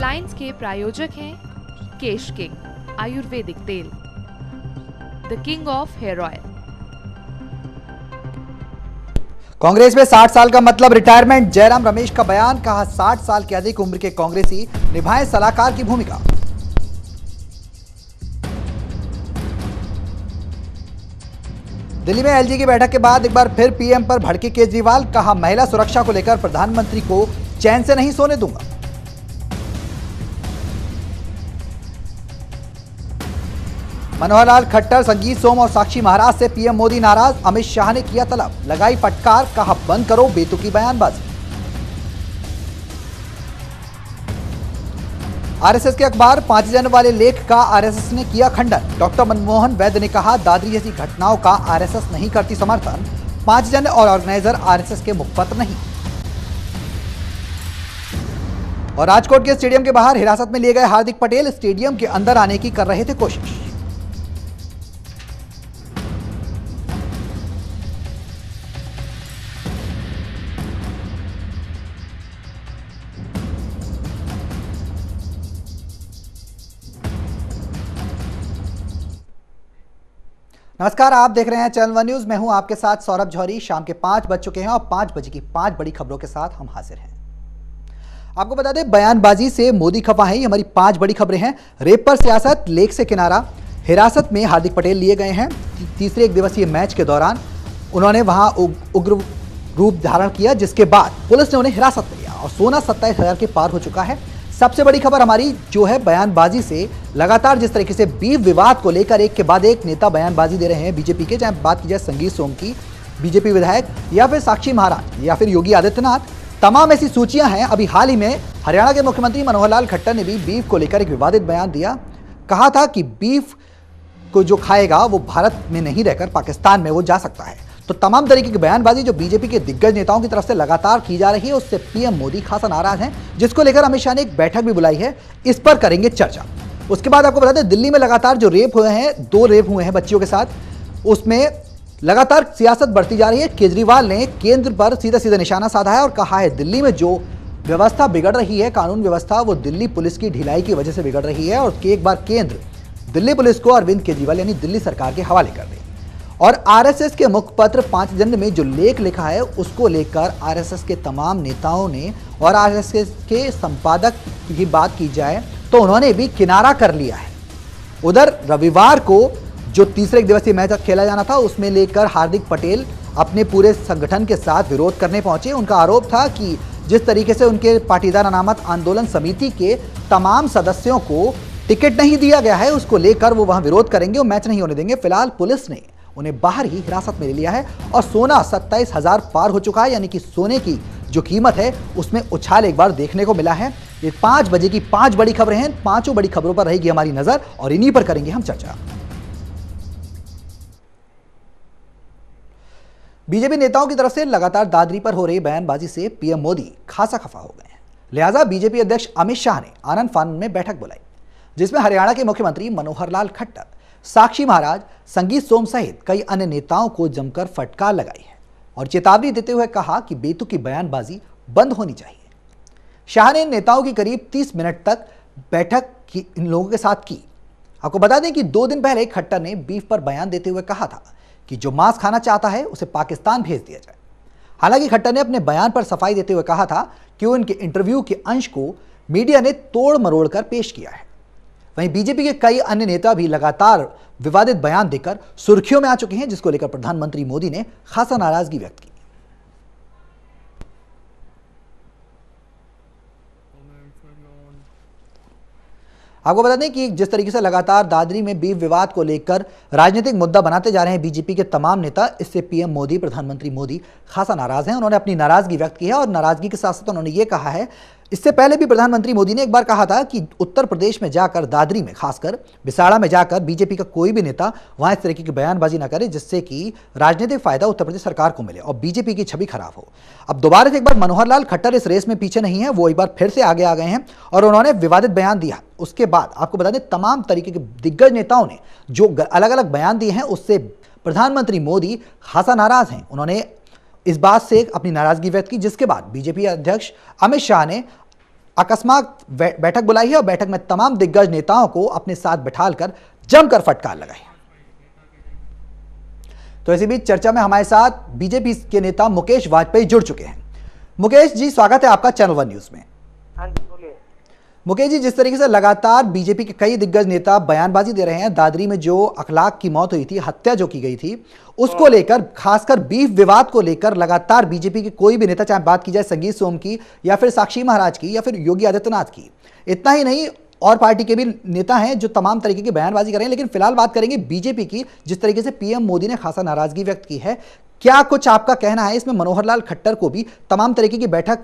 Headlines के प्रायोजक हैं केश किंग आयुर्वेदिक तेल, the king of hair oil. Congress में 60 साल का मतलब रिटायरमेंट, जयराम रमेश का बयान, कहा 60 साल की अधिक उम्र के कांग्रेसी निभाएं सलाहकार की भूमिका। दिल्ली में एलजी की बैठक के बाद एक बार फिर पीएम पर भड़के केजरीवाल, कहा महिला सुरक्षा को लेकर प्रधानमंत्री को चैन से नहीं सोने दूंगा। मनोहर लाल खट्टर, संगीत सोम और साक्षी महाराज से पीएम मोदी नाराज, अमित शाह ने किया तलब, लगाई फटकार, कहा बंद करो बेतुकी बयानबाजी। आरएसएस के अखबार 5 जनवरी वाले लेख का आरएसएस ने किया खंडन, डॉक्टर मनमोहन वैद्य ने कहा दादरी जैसी घटनाओं का आरएसएस नहीं करती समर्थन, 5 जन और ऑर्गेनाइजर आरएसएस के मुखपत्र नहीं। और राजकोट के स्टेडियम के बाहर हिरासत में लिए गए हार्दिक पटेल, स्टेडियम के अंदर आने की कर रहे थे कोशिश। नमस्कार, आप देख रहे हैं चैनल वन न्यूज। मैं हूं आपके साथ सौरभ जौहरी। शाम के 5 बज चुके हैं और 5 बजे की 5 बड़ी खबरों के साथ हम हाजिर हैं। आपको बता दें, बयानबाजी से मोदी खफा है। ये हमारी 5 बड़ी खबरें हैं। रेप पर सियासत, लेक से किनारा, हिरासत में हार्दिक पटेल लिए गए हैं। तीसरे एक दिवसीय मैच के दौरान उन्होंने वहां उग्र रूप धारण किया, जिसके बाद पुलिस ने उन्हें हिरासत में लिया और सोना 27,000 के पार हो चुका है। सबसे बड़ी खबर हमारी जो है बयानबाजी से, लगातार जिस तरीके से बीफ विवाद को लेकर एक के बाद एक नेता बयानबाजी दे रहे हैं बीजेपी के, चाहे बात की जाए संगीत सोम की, बीजेपी विधायक, या फिर साक्षी महाराज, या फिर योगी आदित्यनाथ, तमाम ऐसी सूचियां हैं। अभी हाल ही में हरियाणा के मुख्यमंत्री मनोहर लाल खट्टर ने भी बीफ को लेकर एक विवादित बयान दिया। कहा था कि बीफ को जो खाएगा वो भारत में नहीं रहकर पाकिस्तान में वो जा सकता है। तो तमाम तरीके की बयानबाजी जो बीजेपी के दिग्गज नेताओं की तरफ से लगातार की जा रही है, उससे पीएम मोदी खासा नाराज हैं, जिसको लेकर अमित शाह ने एक बैठक भी बुलाई है। इस पर करेंगे चर्चा। उसके बाद आपको बता दें, दिल्ली में लगातार जो रेप हुए हैं, 2 रेप हुए हैं बच्चियों के साथ, उसमें लगातार सियासत बढ़ती जा रही है। केजरीवाल ने केंद्र पर सीधा सीधा निशाना साधा है और कहा है दिल्ली में जो व्यवस्था बिगड़ रही है, कानून व्यवस्था, वो दिल्ली पुलिस की ढिलाई की वजह से बिगड़ रही है और एक बार केंद्र दिल्ली पुलिस को अरविंद केजरीवाल यानी दिल्ली सरकार के हवाले कर दे। और आरएसएस के मुखपत्र 5 जन में जो लेख लिखा है, उसको लेकर आरएसएस के तमाम नेताओं ने और आरएसएस के संपादक की बात की जाए तो उन्होंने भी किनारा कर लिया है। उधर रविवार को जो तीसरे एक दिवसीय मैच खेला जाना था, उसमें लेकर हार्दिक पटेल अपने पूरे संगठन के साथ विरोध करने पहुंचे। उनका आरोप था कि जिस तरीके से उनके पाटीदार अनामत आंदोलन समिति के तमाम सदस्यों को टिकट नहीं दिया गया है, उसको लेकर वो वहां विरोध करेंगे और मैच नहीं होने देंगे। फिलहाल पुलिस ने उन्हें बाहर ही हिरासत में ले लिया है और सोना 27,000 पार हो चुका है, यानी कि सोने की जो कीमत है उसमें उछाल एक बार देखने को मिला है। ये 5 बजे की 5 बड़ी खबरें हैं। 5 बड़ी खबरों पर रहेगी हमारी नजर और इन्हीं पर करेंगे हम चर्चा। बीजेपी नेताओं की तरफ से लगातार दादरी पर हो रही बयानबाजी से पीएम मोदी खासा खफा हो गए हैं। लिहाजा बीजेपी अध्यक्ष अमित शाह ने आनंद फानन में बैठक बुलाई, जिसमें हरियाणा के मुख्यमंत्री मनोहर लाल खट्टर, साक्षी महाराज, संगीत सोम सहित कई अन्य नेताओं को जमकर फटकार लगाई है और चेतावनी देते हुए कहा कि बेतुकी बयानबाजी बंद होनी चाहिए। शाह ने नेताओं की करीब 30 मिनट तक बैठक की इन लोगों के साथ की। आपको बता दें कि 2 दिन पहले खट्टर ने बीफ पर बयान देते हुए कहा था कि जो मांस खाना चाहता है उसे पाकिस्तान भेज दिया जाए। हालांकि खट्टर ने अपने बयान पर सफाई देते हुए कहा था कि उनके इंटरव्यू के अंश को मीडिया ने तोड़ मरोड़ कर पेश किया है। वहीं बीजेपी के कई अन्य नेता भी लगातार विवादित बयान देकर सुर्खियों में आ चुके हैं, जिसको लेकर प्रधानमंत्री मोदी ने खासा नाराजगी व्यक्त की। आपको बता दें कि जिस तरीके से लगातार दादरी में बीफ विवाद को लेकर राजनीतिक मुद्दा बनाते जा रहे हैं बीजेपी के तमाम नेता, इससे पीएम मोदी, प्रधानमंत्री मोदी खासा नाराज हैं। उन्होंने अपनी नाराजगी व्यक्त की है और नाराजगी के साथ साथ उन्होंने ये कहा है, इससे पहले भी प्रधानमंत्री मोदी ने एक बार कहा था कि उत्तर प्रदेश में जाकर, दादरी में खासकर बिसाड़ा में जाकर बीजेपी का कोई भी नेता वहां इस तरीके की बयानबाजी ना करे, जिससे कि राजनीतिक फायदा उत्तर प्रदेश सरकार को मिले और बीजेपी की छवि खराब हो। अब दोबारा से एक बार मनोहर लाल खट्टर इस रेस में पीछे नहीं है, वो एक बार फिर से आगे आ गए हैं और उन्होंने विवादित बयान दिया। उसके बाद आपको बता दें, तमाम तरीके के दिग्गज नेताओं ने जो अलग अलग बयान दिए हैं, उससे प्रधानमंत्री मोदी खासा नाराज हैं। उन्होंने इस बात से अपनी नाराजगी व्यक्त की, जिसके बाद बीजेपी अध्यक्ष अमित शाह ने अकस्मात बैठक बुलाई है और बैठक में तमाम दिग्गज नेताओं को अपने साथ बिठाकर जमकर फटकार लगाई। तो इसी बीच चर्चा में हमारे साथ बीजेपी के नेता मुकेश वाजपेयी जुड़ चुके हैं। मुकेश जी, स्वागत है आपका चैनल वन न्यूज में। हाँ जी, बोलिए। मुकेश जी, जिस तरीके से लगातार बीजेपी के कई दिग्गज नेता बयानबाजी दे रहे हैं, दादरी में जो अखलाक की मौत हुई थी, हत्या जो की गई थी, उसको लेकर, खासकर बीफ विवाद को लेकर लगातार बीजेपी के कोई भी नेता, चाहे बात की जाए संगीत सोम की या फिर साक्षी महाराज की या फिर योगी आदित्यनाथ की, इतना ही नहीं और पार्टी के भी नेता हैं जो तमाम तरीके की बयानबाजी कर रहे हैं। लेकिन फिलहाल बात करेंगे बीजेपी की, जिस तरीके से पीएम मोदी ने खासा नाराजगी व्यक्त की है। क्या कुछ आपका कहना है इसमें? मनोहर लाल खट्टर को भी तमाम तरीके की बैठक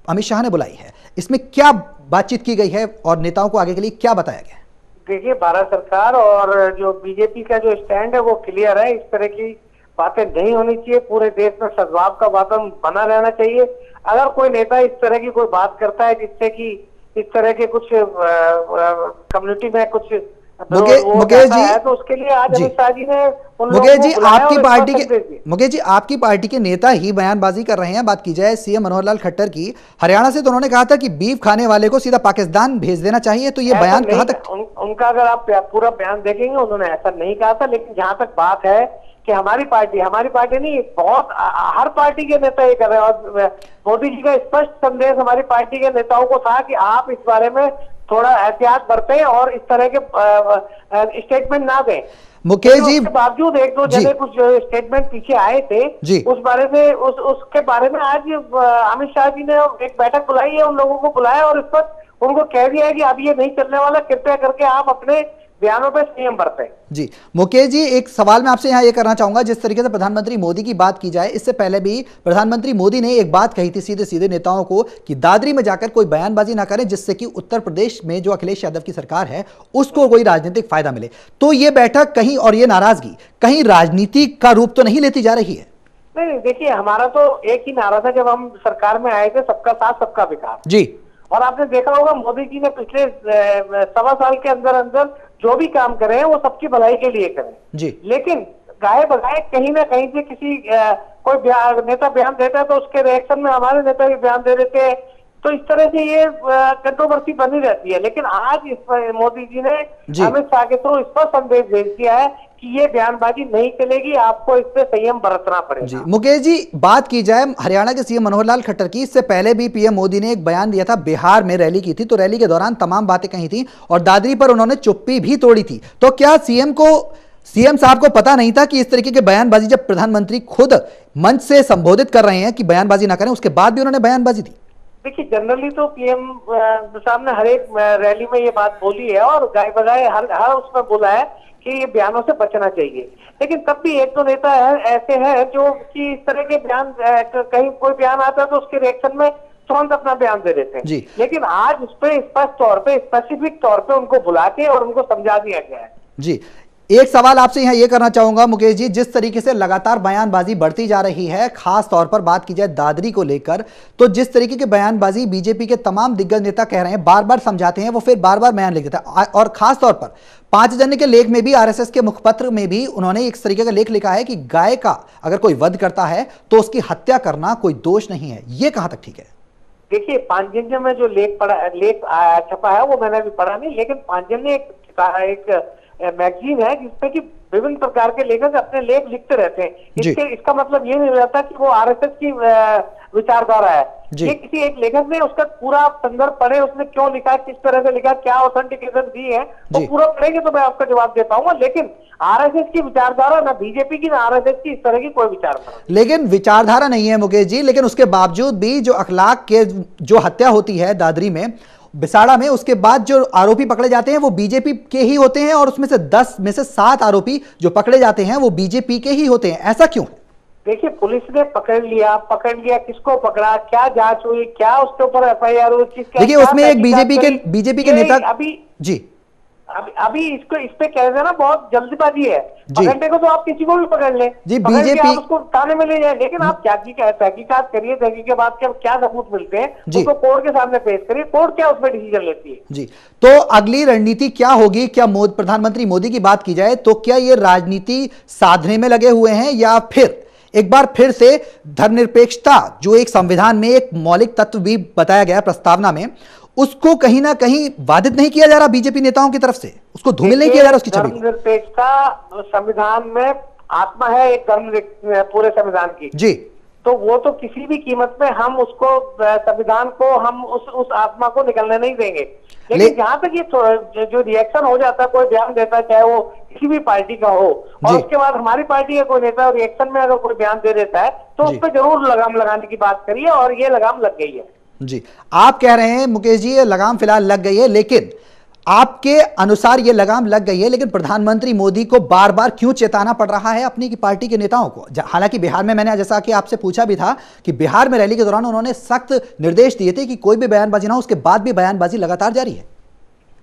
अमित शाह ने बुलाई है, इसमें क्या बातचीत की गई है और नेताओं को आगे के लिए क्या बताया गया? देखिए, भारत सरकार और जो बीजेपी का जो स्टैंड है वो क्लियर है। इस तरह की बातें नहीं होनी चाहिए। पूरे देश में सद्भाव का वातावरण बना रहना चाहिए। अगर कोई नेता इस तरह की कोई बात करता है जिससे कि इस तरह के कुछ कम्युनिटी में कुछ मुकेश जी, है, तो उसके लिए आज अमित शाह जी ने मुकेश जी आपकी पार्टी के नेता ही बयानबाजी कर रहे हैं। बात की जाए सीएम मनोहर लाल खट्टर की, हरियाणा से तो उन्होंने कहा था कि बीफ खाने वाले को सीधा पाकिस्तान भेज देना चाहिए। तो ये बयान कहां तक उनका अगर आप पूरा बयान देखेंगे, उन्होंने ऐसा नहीं कहा था। लेकिन जहां तक बात है कि हमारी पार्टी नहीं, बहुत हर पार्टी के नेता ये कर रहे हैं। और मोदी जी का स्पष्ट संदेश हमारी पार्टी के नेताओं को था कि आप इस बारे में थोड़ा एहतियात बरतें और इस तरह के स्टेटमेंट ना दें। मुकेश जी, उसके बावजूद एक दो जगह कुछ स्टेटमेंट पीछे आए थे, उस बारे में उसके बारे में आज अमित शाह जी ने एक बैठक बुलाई है, उन लोगों को बुलाया और इस पर उनको कह दिया है कि अब ये नहीं चलने वाला, कृपया करके आप अपने बयानों पर संयम बरतें। जी मुकेश जी, एक सवाल मैं आपसे यहाँ ये करना चाहूंगा। जिस तरीके से प्रधानमंत्री मोदी की बात की जाए, इससे पहले भी प्रधानमंत्री मोदी ने एक बात कही थी सीधे सीधे नेताओं को कि दादरी में जाकर कोई बयानबाजी ना करें जिससे कि उत्तर प्रदेश में जो अखिलेश यादव की सरकार है उसको कोई राजनीतिक फायदा मिले। तो ये बैठक कहीं और ये नाराजगी कहीं राजनीति का रूप तो नहीं लेती जा रही है? नहीं, देखिए, हमारा तो एक ही नारा था जब हम सरकार में आए थे, सबका साथ सबका विकास। जी, और आपने देखा होगा मोदी जी ने पिछले 1.25 साल के अंदर अंदर जो भी काम करे हैं वो सबकी भलाई के लिए करें जी। लेकिन गाये बगाए कहीं ना कहीं से किसी कोई नेता बयान देता है तो उसके रिएक्शन में हमारे नेता भी बयान दे देते हैं। तो इस तरह से ये कंट्रोवर्सी बनी रहती है। लेकिन आज इस पर मोदी जी ने अमित शाह के थ्रू इस पर संदेश भेज दिया है कि ये बयानबाजी नहीं चलेगी, आपको इस पे संयम बरतना पड़ेगा। जी मुकेश जी, बात की जाए हरियाणा के सीएम मनोहर लाल खट्टर की, इससे पहले भी पीएम मोदी ने एक बयान दिया था, बिहार में रैली की थी, तो रैली के दौरान तमाम बातें कही थी और दादरी पर उन्होंने चुप्पी भी तोड़ी थी। तो क्या सीएम साहब को पता नहीं था कि इस तरीके के बयानबाजी जब प्रधानमंत्री खुद मंच से संबोधित कर रहे हैं कि बयानबाजी ना करें, उसके बाद भी उन्होंने बयानबाजी दी? देखिए, जनरली तो पीएम साहब ने हर एक रैली में ये बात बोली है और गाय बगाए हर उसमें बोला है कि ये बयानों से बचना चाहिए। लेकिन तब भी एक दो नेता ऐसे हैं जो कि इस तरह के बयान, कहीं कोई बयान आता है तो उसके रिएक्शन में तुरंत अपना बयान दे देते हैं। लेकिन आज उस पर स्पष्ट तौर पे, स्पेसिफिक तौर पे उनको बुला के और उनको समझा दिया गया है। जी, एक सवाल आपसे यहाँ ये करना चाहूंगा मुकेश जी, जिस तरीके से लगातार बयानबाजी बढ़ती जा रही है, खास तौर पर बात की जाए दादरी को लेकर, तो जिस तरीके की बयानबाजी बीजेपी के तमाम दिग्गज नेता कह रहे हैं, बार बार समझाते हैं, वो फिर बार बार बयान लिख देता है। और खास तौर पर 5 जन के लेख में भी, आरएसएस के मुखपत्र में भी उन्होंने एक तरीके का लेख लिखा है कि गाय का अगर कोई वध करता है तो उसकी हत्या करना कोई दोष नहीं है। ये कहां तक ठीक है? देखिए, पांचजन्य में जो लेख छपा है वो मैंने अभी पढ़ा नहीं, लेकिन पांचजन्य एक मैगजीन है जिसपे कि विभिन्न प्रकार के लेखक अपने लेख लिखते रहते हैं। इसका मतलब ये नहीं रहता कि वो आरएसएस की विचारधारा है। ये किसी एक लेखक ने उसका पूरा संदर्भ पढ़े, उसने क्यों लिखा, किस तरह से लिखा, क्या ऑथेंटिकेशन दी है, तो पूरा पढ़ेंगे तो मैं आपका जवाब दे पाऊंगा। लेकिन आरएसएस की विचारधारा, ना बीजेपी की ना आरएसएस की इस तरह की कोई विचारधारा, लेकिन विचारधारा नहीं है मुकेश जी। लेकिन उसके बावजूद भी जो अखलाक के जो हत्या होती है दादरी में, बिसाड़ा में, उसके बाद जो आरोपी पकड़े जाते हैं वो बीजेपी के ही होते हैं और उसमें से 10 में से 7 आरोपी जो पकड़े जाते हैं वो बीजेपी के ही होते हैं। ऐसा क्यों? देखिए, पुलिस ने पकड़ लिया, किसको पकड़ा, क्या जांच हुई, क्या उसके ऊपर एफआईआर हुई, देखिए उसमें एक बीजेपी के नेता जी अभी इस पे कह देना बहुत जल्दबाजी है। पकड़ने को तो आप किसी को भी पकड़ लें जी, बीजेपी आप उसको थाने में ले जाए, लेकिन आप तहकीकात करिए, तहकीक के बाद क्या सबूत मिलते हैं उसको कोर्ट के सामने पेश करिए, कोर्ट क्या उसमें डिसीजन लेती है जी। तो अगली रणनीति क्या होगी? क्या प्रधानमंत्री मोदी की बात की जाए तो क्या ये राजनीति साधने में लगे हुए हैं या फिर एक बार फिर से धर्मनिरपेक्षता, जो एक संविधान में एक मौलिक तत्व भी बताया गया प्रस्तावना में, उसको कहीं ना कहीं बाधित नहीं किया जा रहा बीजेपी नेताओं की तरफ से, उसको धूमिल नहीं किया जा रहा उसकी छवि को? धर्मनिरपेक्षता संविधान में आत्मा है एक पूरे संविधान की जी। तो वो तो किसी भी कीमत में हम उसको संविधान को हम उस आत्मा को निकलने नहीं देंगे। लेकिन जहां तक ये जो रिएक्शन हो जाता है, कोई बयान देता है चाहे वो किसी भी पार्टी का हो और उसके बाद हमारी पार्टी का कोई नेता रिएक्शन में अगर कोई बयान दे देता है तो उस पर जरूर लगाम लगाने की बात करिए और ये लगाम लग गई है। जी, आप कह रहे हैं मुकेश जी ये लगाम फिलहाल लग गई है, लेकिन आपके अनुसार ये लगाम लग गई है, लेकिन प्रधानमंत्री मोदी को बार बार क्यों चेताना पड़ रहा है अपनी की पार्टी के नेताओं को? हालांकि बिहार में मैंने जैसा कि आपसे पूछा भी था कि बिहार में रैली के दौरान उन्होंने सख्त निर्देश दिए थे कि कोई भी बयानबाजी ना हो, उसके बाद भी बयानबाजी लगातार जारी है।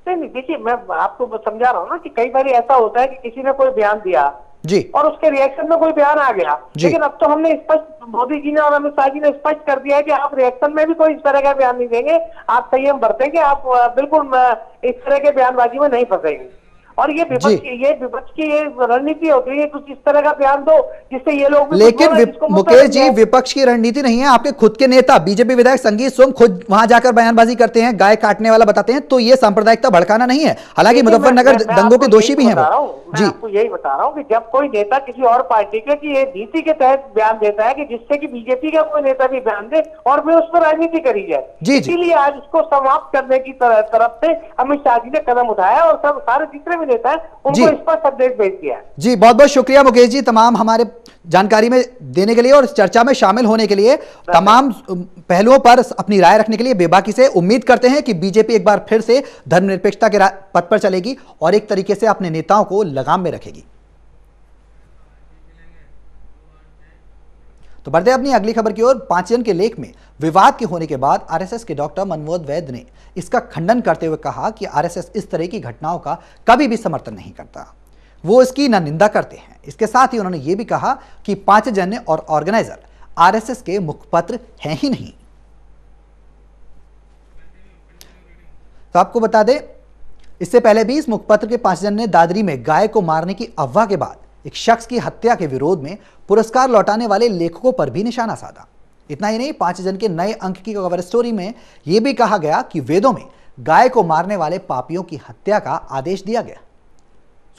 नहीं, देखिए मैं आपको समझा रहा हूँ ना कि कई बार ऐसा होता है कि किसी ने कोई बयान दिया जी और उसके रिएक्शन में कोई बयान आ गया, लेकिन अब तो हमने स्पष्ट, मोदी जी ने और अमित शाह जी ने स्पष्ट कर दिया है कि आप रिएक्शन में भी कोई इस तरह का बयान नहीं देंगे, आप संयम बरतेंगे, आप बिल्कुल इस तरह के बयानबाजी में नहीं फंसेंगे। और ये विपक्ष की ये रणनीति होती है, कुछ इस तरह का बयान दो जिससे ये लोग भी, लेकिन मुकेश जी विपक्ष की रणनीति नहीं है, आपके खुद के नेता बीजेपी विधायक संगीत सोम खुद वहां जाकर बयानबाजी करते हैं, गाय काटने वाला बताते हैं, तो ये सांप्रदायिकता भड़काना नहीं है। हालांकि मुजफ्फरनगर दंगों के दोषी भी हैं वो। मैं आपको यही बता रहा हूँ कि जब कोई नेता किसी और पार्टी के की नीति के तहत बयान देता है कि जिससे कि बीजेपी का कोई नेता भी बयान दे और फिर उस पर राजनीति करी जाए, इसीलिए आज उसको समाप्त करने की तरफ से अमित शाह जी ने कदम उठाया और सब सारे जितने भी नेता है उनको इस पर संदेश भेज दिया। जी, बहुत बहुत शुक्रिया मुकेश जी तमाम हमारे जानकारी में देने के लिए और इस चर्चा में शामिल होने के लिए, तमाम पहलुओं पर अपनी राय रखने के लिए। बेबाकी से उम्मीद करते हैं कि बीजेपी एक बार फिर से धर्मनिरपेक्षता के पथ पर चलेगी और एक तरीके से अपने नेताओं को लगाम में रखेगी। तो बढ़ते अपनी अगली खबर की ओर। 5 जन के लेख में विवाद के होने के बाद आरएसएस के डॉक्टर मनमोहन वैद्य ने इसका खंडन करते हुए कहा कि आरएसएस इस तरह की घटनाओं का कभी भी समर्थन नहीं करता, वो इसकी न निंदा करते हैं। इसके साथ ही उन्होंने ये भी कहा कि 5 जन और ऑर्गेनाइजर आरएसएस के मुखपत्र हैं ही नहीं। तो आपको बता दें, इससे पहले भी इस मुखपत्र के 5 जन ने दादरी में गाय को मारने की अफवाह के बाद एक शख्स की हत्या के विरोध में पुरस्कार लौटाने वाले लेखकों पर भी निशाना साधा। इतना ही नहीं, 5 जन के नए अंक की कवर स्टोरी में यह भी कहा गया कि वेदों में गाय को मारने वाले पापियों की हत्या का आदेश दिया गया।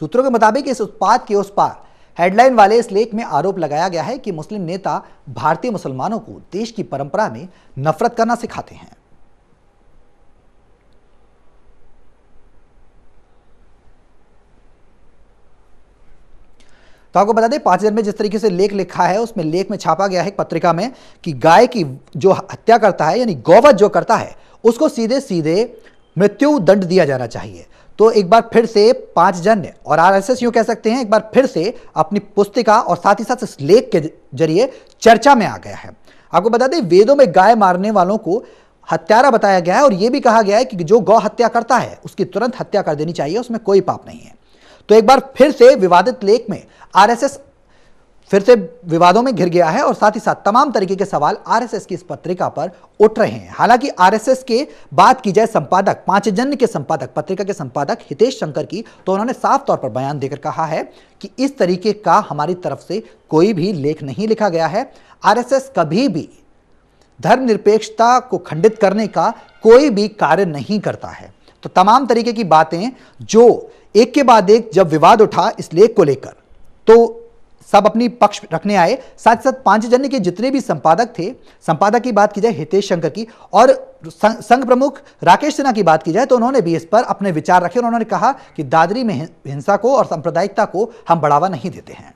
सूत्रों के मुताबिक इस उत्पाद के उस पार हेडलाइन वाले इस लेख में आरोप लगाया गया है कि मुस्लिम नेता भारतीय मुसलमानों को देश की परंपरा में नफरत करना सिखाते हैं। तो आपको बता दें, 5 जन में जिस तरीके से लेख लिखा है, उसमें लेख में छापा गया है एक पत्रिका में कि गाय की जो हत्या करता है यानी गौवध जो करता है उसको सीधे सीधे मृत्यु दंड दिया जाना चाहिए। तो एक बार फिर से 5 जन ने और आरएसएस यूं कह सकते हैं एक बार फिर से अपनी पुस्तिका और साथ ही साथ इस लेख के जरिए चर्चा में आ गया है। आपको बता दें, वेदों में गाय मारने वालों को हत्यारा बताया गया है और यह भी कहा गया है कि जो गौ हत्या करता है उसकी तुरंत हत्या कर देनी चाहिए, उसमें कोई पाप नहीं है। तो एक बार फिर से विवादित लेख में आरएसएस फिर से विवादों में घिर गया है और साथ ही साथ तमाम तरीके के सवाल आरएसएस की इस पत्रिका पर उठ रहे हैं। हालांकि आरएसएस के बात की जाए संपादक, 5 जन के संपादक, पत्रिका के संपादक हितेश शंकर की, तो उन्होंने साफ तौर पर बयान देकर कहा है कि इस तरीके का हमारी तरफ से कोई भी लेख नहीं लिखा गया है। आरएसएस कभी भी धर्मनिरपेक्षता को खंडित करने का कोई भी कार्य नहीं करता है। तो तमाम तरीके की बातें जो एक के बाद एक जब विवाद उठा इस लेख को लेकर, तो सब अपनी पक्ष रखने आए। साथ साथ 5 जन के जितने भी संपादक थे, संपादक की बात की जाए हितेश शंकर की और संघ प्रमुख राकेश सिन्हा की बात की जाए, तो उन्होंने भी इस पर अपने विचार रखे और उन्होंने कहा कि दादरी में हिंसा को और सांप्रदायिकता को हम बढ़ावा नहीं देते हैं।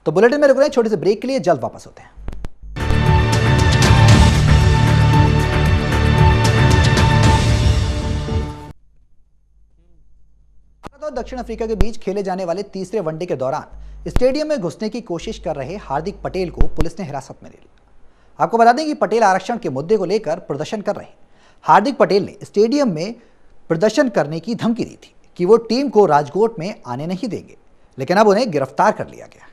तो बुलेटिन में रुक रहे हैं छोटे से ब्रेक के लिए, जल्द वापस होते हैं। और दक्षिण अफ्रीका के बीच खेले जाने वाले तीसरे वनडे के दौरान स्टेडियम में घुसने की कोशिश कर रहे हार्दिक पटेल को पुलिस ने हिरासत में ले लिया। आपको बता दें कि पटेल आरक्षण के मुद्दे को लेकर प्रदर्शन कर रहे हार्दिक पटेल ने स्टेडियम में प्रदर्शन करने की धमकी दी थी कि वो टीम को राजकोट में आने नहीं देंगे, लेकिन अब उन्हें गिरफ्तार कर लिया गया।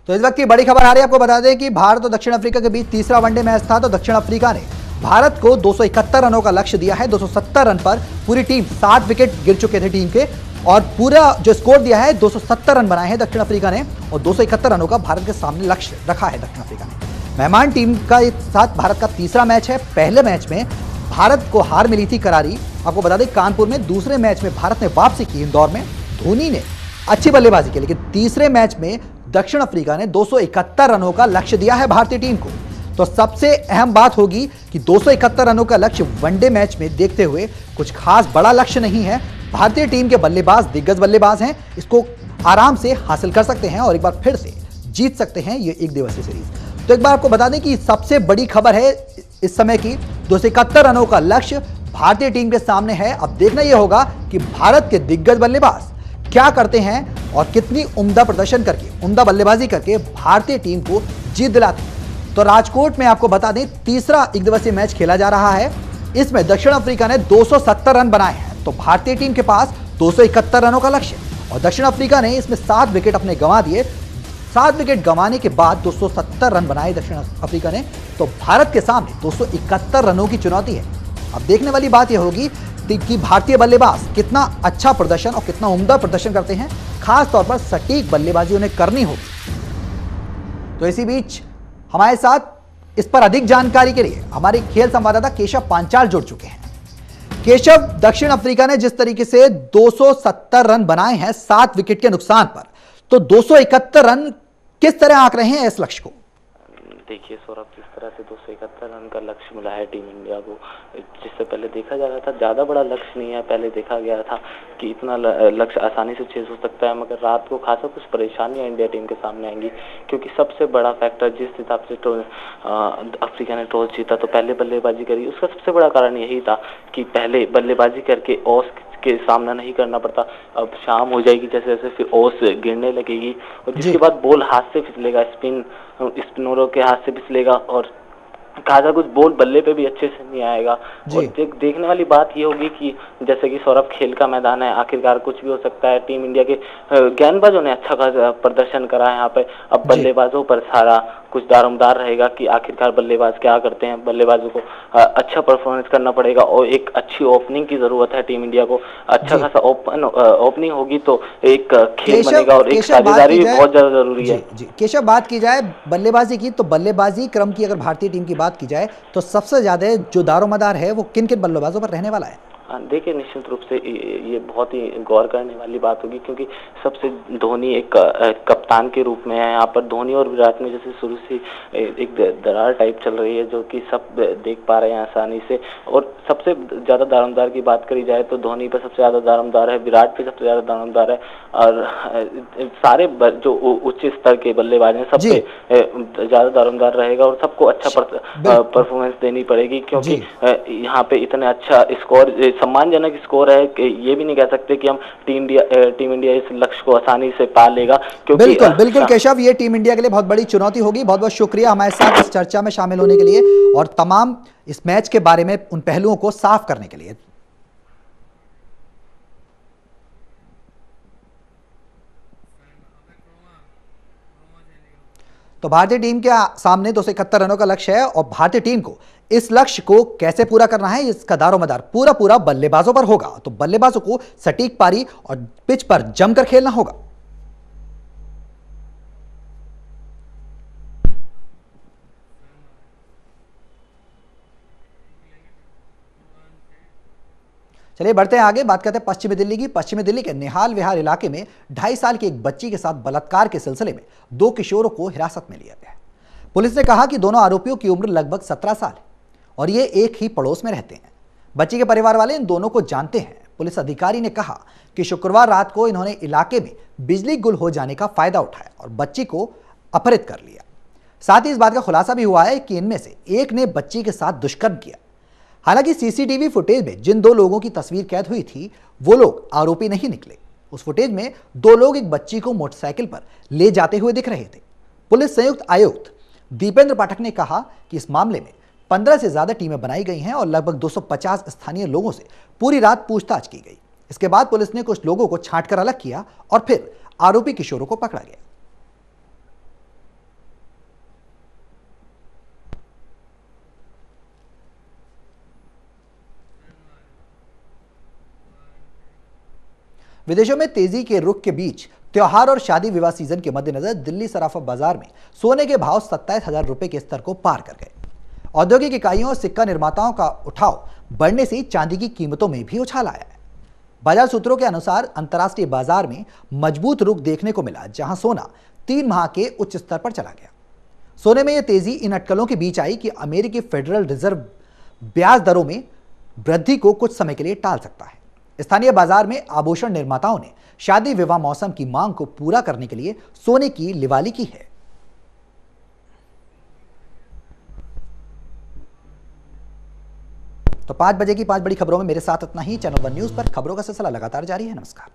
तो इस वक्त की बड़ी खबर आ रही है, आपको बता दें कि भारत और दक्षिण अफ्रीका के बीच तीसरा वनडे मैच था। तो दक्षिण अफ्रीका ने भारत को 271 रनों का लक्ष्य दिया है। 270 रन पर पूरी टीम 60 विकेट गिर चुके थे टीम के, और पूरा जो स्कोर दिया है 270 रन बनाए हैं दक्षिण अफ्रीका ने, और 271 रनों का भारत के सामने लक्ष्य रखा है दक्षिण अफ्रीका ने। मेहमान टीम का साथ भारत का तीसरा मैच है। पहले मैच में भारत को हार मिली थी करारी, आपको बता दें कानपुर में। दूसरे मैच में भारत ने वापसी की इंदौर में, धोनी ने अच्छी बल्लेबाजी की, लेकिन तीसरे मैच में दक्षिण अफ्रीका ने 271 रनों का लक्ष्य दिया है भारतीय टीम को। तो सबसे अहम बात होगी कि 271 रनों का लक्ष्य वनडे मैच में देखते हुए कुछ खास बड़ा लक्ष्य नहीं है। भारतीय टीम के बल्लेबाज दिग्गज बल्लेबाज हैं, इसको आराम से हासिल कर सकते हैं और एक बार फिर से जीत सकते हैं ये एक दिवसीय सीरीज। तो एक बार आपको बता दें कि सबसे बड़ी खबर है इस समय की, 271 रनों का लक्ष्य भारतीय टीम के सामने है। अब देखना यह होगा कि भारत के दिग्गज बल्लेबाज क्या करते हैं और कितनी उम्दा प्रदर्शन करके, उम्दा बल्लेबाजी करके भारतीय टीम को जीत दिलाते हैं। तो राजकोट में आपको बता दें तीसरा एक दिवसीय मैच खेला जा रहा है। इसमें दक्षिण अफ्रीका ने 270 रन बनाए हैं, तो भारतीय टीम के पास 271 रनों का लक्ष्य, और दक्षिण अफ्रीका ने इसमें 7 विकेट अपने गंवा दिए। 7 विकेट गंवाने के बाद 270 रन बनाए दक्षिण अफ्रीका ने, तो भारत के सामने 271 रनों की चुनौती है। अब देखने वाली बात यह होगी कि भारतीय बल्लेबाज कितना अच्छा प्रदर्शन और कितना उम्दा प्रदर्शन करते हैं, खास तौर पर सटीक बल्लेबाजी उन्हें करनी होगी। तो इसी बीच हमारे साथ इस पर अधिक जानकारी के लिए हमारे खेल संवाददाता केशव पांचाल जुड़ चुके हैं। केशव, दक्षिण अफ्रीका ने जिस तरीके से 270 रन बनाए हैं 7 विकेट के नुकसान पर, तो 271 रन किस तरह आंक रहे हैं इस लक्ष्य को? देखिए सौरभ, जिस तरह से 271 रन का लक्ष्य मिला है टीम इंडिया को, जिससे पहले देखा जा रहा था ज़्यादा बड़ा लक्ष्य नहीं है। पहले देखा गया था कि इतना लक्ष्य आसानी से चेज हो सकता है, मगर रात को खासा कुछ परेशानियां इंडिया टीम के सामने आएंगी, क्योंकि सबसे बड़ा फैक्टर जिस हिसाब से अफ्रीका ने टॉस जीता तो पहले बल्लेबाजी करी, उसका सबसे बड़ा कारण यही था कि पहले बल्लेबाजी करके ऑस के सामना नहीं करना पड़ता। अब शाम हो जाएगी जैसे जैसे, फिर ओस गिरने लगेगी, और जिसके बाद बॉल हाथ से फिसलेगा, स्पिनरों के हाथ से फिसलेगा, और खासा कुछ बॉल बल्ले पे भी अच्छे से नहीं आएगा। और देखने वाली बात ये होगी कि जैसे कि सौरभ, खेल का मैदान है, आखिरकार कुछ भी हो सकता है। टीम इंडिया के गेंदबाजों ने अच्छा खासा प्रदर्शन करा है यहाँ पे। अब बल्लेबाजों पर सारा कुछ दारोमदार रहेगा कि आखिरकार बल्लेबाज क्या करते हैं। बल्लेबाजों को अच्छा परफॉर्मेंस करना पड़ेगा, और एक अच्छी ओपनिंग की जरूरत है टीम इंडिया को। अच्छा खासा ओपनिंग होगी तो एक खेल बनेगा, और एक साझेदारी भी बहुत ज्यादा जरूरी है। केशव, बात की जाए बल्लेबाजी की, तो बल्लेबाजी क्रम की अगर भारतीय टीम की बात की जाए तो सबसे ज्यादा जो दारोमदार है वो किन किन बल्लेबाजों पर रहने वाला है? देखिए, निश्चित रूप से ये बहुत ही गौर करने वाली बात होगी, क्योंकि सबसे धोनी एक कप्तान के रूप में है यहाँ पर। धोनी और विराट में जैसे शुरू से एक दरार टाइप चल रही है, जो कि सब देख पा रहे हैं आसानी से। और सबसे ज़्यादा दारोमदार की बात करी जाए तो धोनी पे सबसे ज़्यादा दारोमदार है, विराट पे सबसे ज़्यादा दारोमदार है, और सारे जो उच्च स्तर के बल्लेबाज हैं सब पे ज़्यादा दारोमदार रहेगा, और सबको अच्छा परफॉर्मेंस देनी पड़ेगी, क्योंकि यहाँ पे इतना अच्छा स्कोर, सम्मानजनक स्कोर है कि ये भी नहीं कह सकते कि हम टीम इंडिया इस लक्ष्य को आसानी से पा लेगा, क्योंकि बिल्कुल केशव, ये टीम इंडिया के लिए बहुत बड़ी चुनौती होगी। बहुत बहुत शुक्रिया हमारे साथ इस चर्चा में शामिल होने के लिए और तमाम इस मैच के बारे में उन पहलुओं को साफ करने के लिए। तो भारतीय टीम के सामने 271 रनों का लक्ष्य है, और भारतीय टीम को इस लक्ष्य को कैसे पूरा करना है इसका दारोमदार पूरा बल्लेबाजों पर होगा। तो बल्लेबाजों को सटीक पारी और पिच पर जमकर खेलना होगा। चलिए बढ़ते हैं आगे, बात करते हैं पश्चिमी दिल्ली की। पश्चिमी दिल्ली के निहाल विहार इलाके में 2.5 साल की एक बच्ची के साथ बलात्कार के सिलसिले में 2 किशोरों को हिरासत में लिया गया है। पुलिस ने कहा कि दोनों आरोपियों की उम्र लगभग 17 साल है और ये एक ही पड़ोस में रहते हैं। बच्ची के परिवार वाले इन दोनों को जानते हैं। पुलिस अधिकारी ने कहा कि शुक्रवार रात को इन्होंने इलाके में बिजली गुल हो जाने का फायदा उठाया और बच्ची को अपहरित कर लिया। साथ ही इस बात का खुलासा भी हुआ है कि इनमें से एक ने बच्ची के साथ दुष्कर्म किया। हालांकि सीसीटीवी फुटेज में जिन 2 लोगों की तस्वीर कैद हुई थी वो लोग आरोपी नहीं निकले। उस फुटेज में 2 लोग एक बच्ची को मोटरसाइकिल पर ले जाते हुए दिख रहे थे। पुलिस संयुक्त आयुक्त दीपेंद्र पाठक ने कहा कि इस मामले में 15 से ज्यादा टीमें बनाई गई हैं और लगभग 250 स्थानीय लोगों से पूरी रात पूछताछ की गई। इसके बाद पुलिस ने कुछ लोगों को छांटकर अलग किया और फिर आरोपी किशोरों को पकड़ा गया। विदेशों में तेजी के रुख के बीच त्योहार और शादी विवाह सीजन के मद्देनजर दिल्ली सराफा बाजार में सोने के भाव 27,000 रुपए के स्तर को पार कर गए। औद्योगिक इकाइयों और सिक्का निर्माताओं का उठाव बढ़ने से चांदी की कीमतों में भी उछाल आया है। बाजार सूत्रों के अनुसार अंतर्राष्ट्रीय बाजार में मजबूत रुख देखने को मिला, जहां सोना 3 माह के उच्च स्तर पर चला गया। सोने में यह तेजी इन अटकलों के बीच आई कि अमेरिकी फेडरल रिजर्व ब्याज दरों में वृद्धि को कुछ समय के लिए टाल सकता है। स्थानीय बाजार में आभूषण निर्माताओं ने शादी विवाह मौसम की मांग को पूरा करने के लिए सोने की लिवाली की है। तो 5 बजे की 5 बड़ी खबरों में मेरे साथ इतना ही। चैनल वन न्यूज पर खबरों का सिलसिला लगातार जारी है। नमस्कार।